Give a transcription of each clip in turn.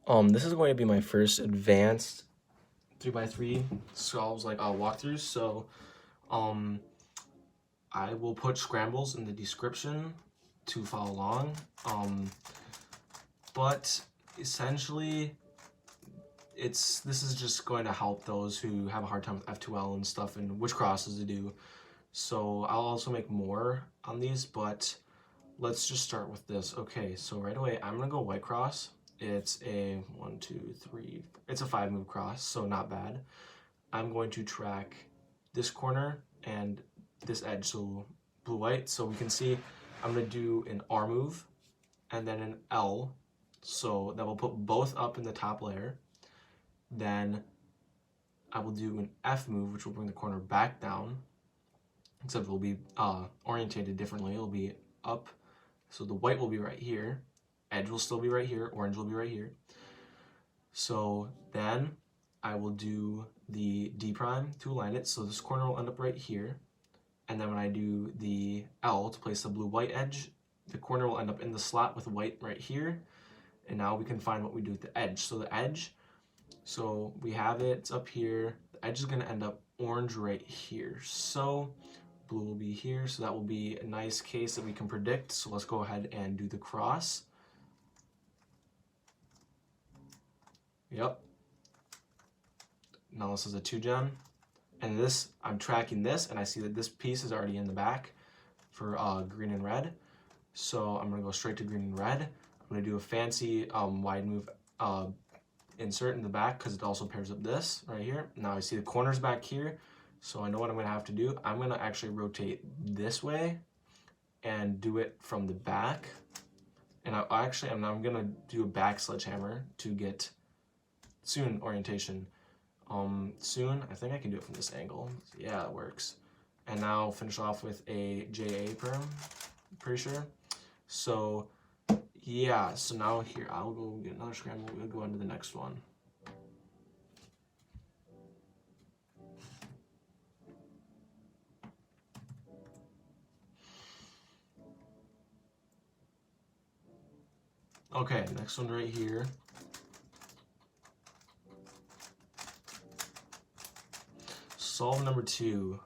This is going to be my first advanced 3x3 Scrolls walkthroughs. So, um, I will put Scrambles in the description to follow along. But essentially, this is just going to help those who have a hard time with F2L and stuff and which crosses to do. So I'll also make more on these, but let's just start with this. Okay, so right away I'm gonna go white cross. It's a 1, 2, 3. It's a 5-move cross, so not bad. I'm going to track this corner and this edge, so blue white. So we can see I'm gonna do an R move and then an L. So that will put both up in the top layer. Then I will do an F move, which will bring the corner back down, except it will be orientated differently. It'll be up. So the white will be right here. Edge will still be right here. Orange will be right here. So then I will do the D prime to align it. So this corner will end up right here. And then when I do the L to place the blue-white edge, the corner will end up in the slot with white right here. And now we can find what we do with the edge. So the edge, so we have it, it's up here. The edge is gonna end up orange right here. So blue will be here. So that will be a nice case that we can predict. So let's go ahead and do the cross. Yep. Now this is a 2-gen. And this, I'm tracking this, and I see that this piece is already in the back for green and red. So I'm gonna go straight to green and red. I'm gonna do a fancy wide move insert in the back because it also pairs up this right here. Now I see the corners back here, so I know what I'm gonna have to do. I'm gonna actually rotate this way and do it from the back. And I'm gonna do a back sledgehammer to get soon orientation. Soon, I think I can do it from this angle. Yeah, it works. And now finish off with a JA perm, pretty sure. So yeah, so now here, I'll go get another scramble. We'll go on to the next one. Okay, next one right here. Solve number 2.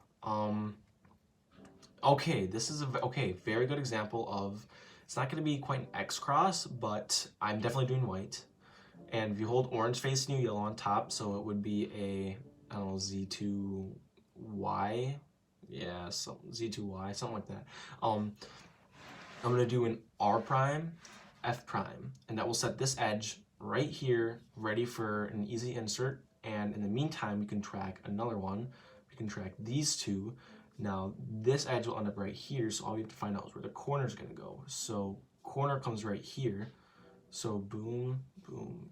Okay, this is a very good example of, it's not going to be quite an X cross, but I'm definitely doing white. And if you hold orange facing you, yellow on top, so it would be a, I don't know, Z2Y. Yeah, Z2Y, something like that. I'm going to do an R prime, F prime, and that will set this edge right here, ready for an easy insert. And in the meantime, we can track another one. We can track these two. Now, this edge will end up right here, so all we have to find out is where the corner is going to go. So corner comes right here. So boom, boom.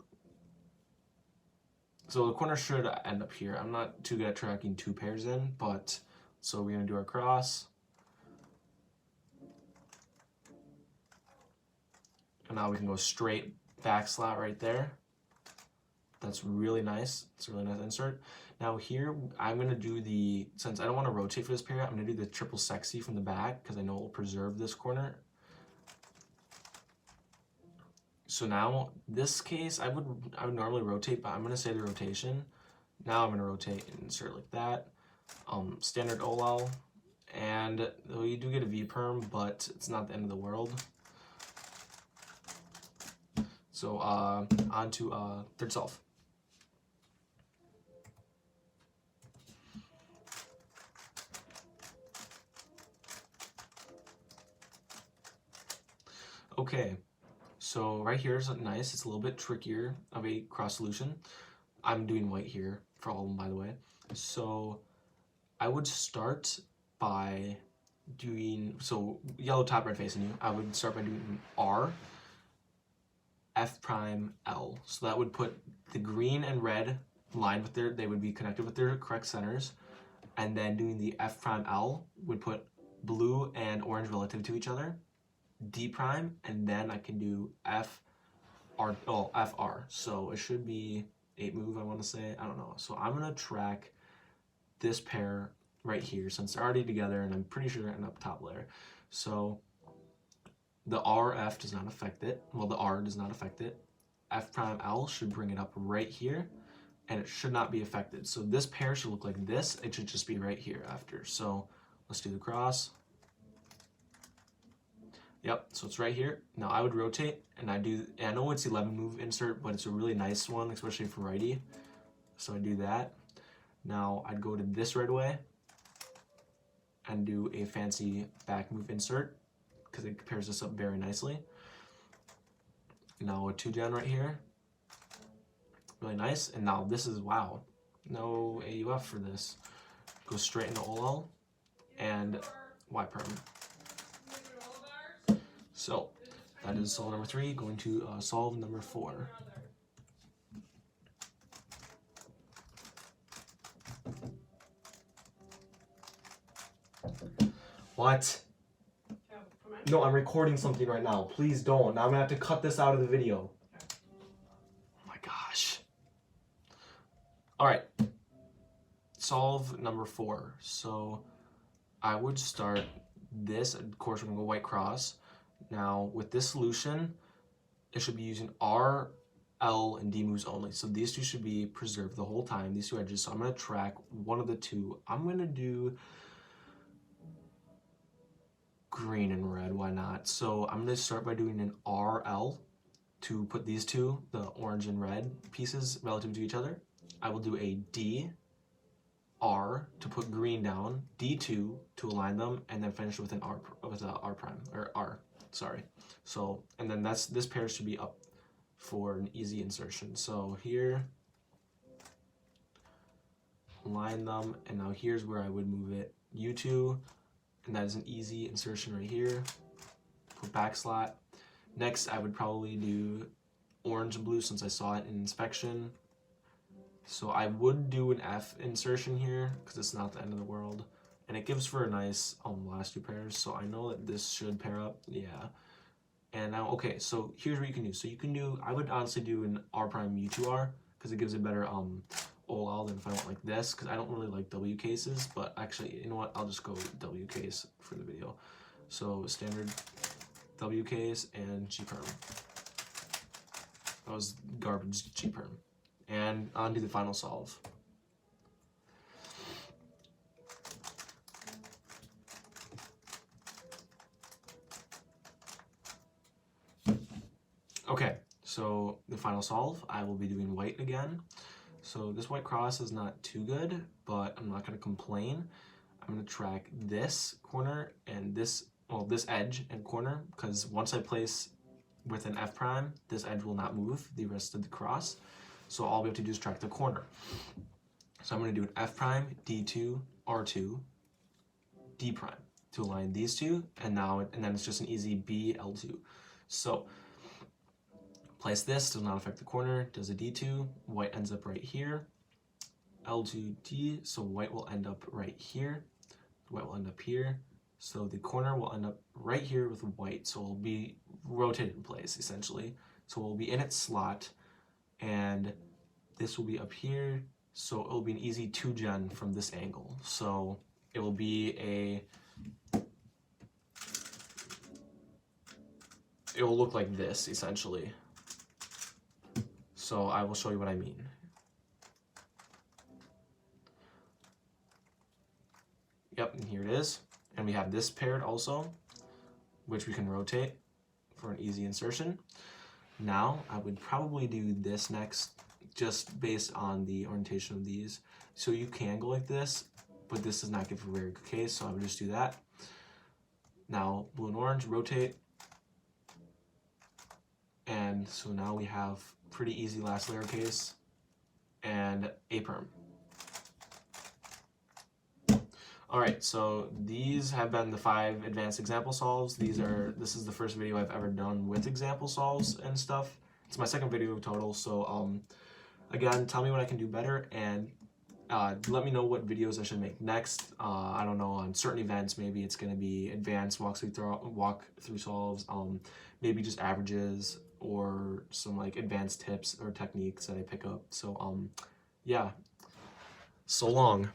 So the corner should end up here. I'm not too good at tracking 2 pairs in, but so we're going to do our cross. And now we can go straight back slot right there. That's really nice. It's a really nice insert. Now here, I'm gonna do since I don't wanna rotate for this pair, I'm gonna do the triple sexy from the back because I know it will preserve this corner. So now, this case, I would normally rotate, but I'm gonna say the rotation. Now I'm gonna rotate and insert like that. Standard OLL, and you do get a V perm, but it's not the end of the world. So on to third solve. Okay, so right here is nice. It's a little bit trickier of a cross solution. I'm doing white here for all of them, by the way. So I would start by doing, so yellow top, red facing you. I would start by doing R, F prime, L. So that would put the green and red lined with they would be connected with their correct centers. And then doing the F prime L would put blue and orange relative to each other. D prime, and then I can do FR. So it should be 8 move, I want to say. I don't know. So I'm going to track this pair right here since they're already together, and I'm pretty sure they're in up top layer. So the RF does not affect it. Well, the R does not affect it. F prime L should bring it up right here, and it should not be affected. So this pair should look like this. It should just be right here after. So let's do the cross. Yep, so it's right here. Now I would rotate, and I know it's 11 move insert, but it's a really nice one, especially for righty. So I do that. Now I'd go to this right away and do a fancy back move insert because it pairs this up very nicely. Now a 2-gen right here. Really nice. And now this is, wow, no AUF for this. Go straight into OLL and Y perm. So that is solve number 3. Going to solve number 4. What? No, I'm recording something right now. Please don't. Now I'm gonna have to cut this out of the video. Oh my gosh. All right. Solve number 4. So I would start this. Of course, we're gonna go white cross. Now with this solution, it should be using R, L, and D moves only. So these two should be preserved the whole time. These two edges. So I'm gonna track one of the two. I'm gonna do green and red, why not? So I'm going to start by doing an RL to put these two, the orange and red pieces relative to each other. I will do a D, R to put green down, D2 to align them, and then finish with an R prime, or R, sorry. So, and then this pair should be up for an easy insertion. So here, align them, and now here's where I would move it. U2, and that is an easy insertion right here. Put back slot. Next, I would probably do orange and blue since I saw it in inspection. So I would do an F insertion here because it's not the end of the world. And it gives for a nice last two pairs. So I know that this should pair up. Yeah. And now, okay, so here's what you can do. So you can do, I would honestly do an R prime U2R because it gives a better OL than if I went like this, because I don't really like W cases, but actually, you know what, I'll just go W case for the video. So standard W case and G perm. That was garbage G perm. And on to the final solve. Okay, so the final solve, I will be doing white again. So this white cross is not too good, but I'm not going to complain. I'm going to track this corner and this, well, this edge and corner, because once I place with an F prime, this edge will not move the rest of the cross. So all we have to do is track the corner. So I'm going to do an F prime, D2, R2, D prime to align these two, and then it's just an easy B, L2. So place this, does not affect the corner, does a D2, white ends up right here, L2D, so white will end up right here, white will end up here, so the corner will end up right here with white, so it'll be rotated in place, essentially. So it'll be in its slot, and this will be up here, so it'll be an easy 2-gen from this angle. So it will be it will look like this, essentially. So I will show you what I mean. Yep, and here it is. And we have this paired also, which we can rotate for an easy insertion. Now, I would probably do this next, just based on the orientation of these. So you can go like this, but this does not give a very good case, so I would just do that. Now, blue and orange, rotate. And so now we have pretty easy last layer case and A perm. All right, so these have been the 5 advanced example solves. This is the first video I've ever done with example solves and stuff. It's my second video total, so again, tell me what I can do better, and let me know what videos I should make next. I don't know, on certain events, maybe it's gonna be advanced walk through solves, maybe just averages, or some like advanced tips or techniques that I pick up. So yeah, so long.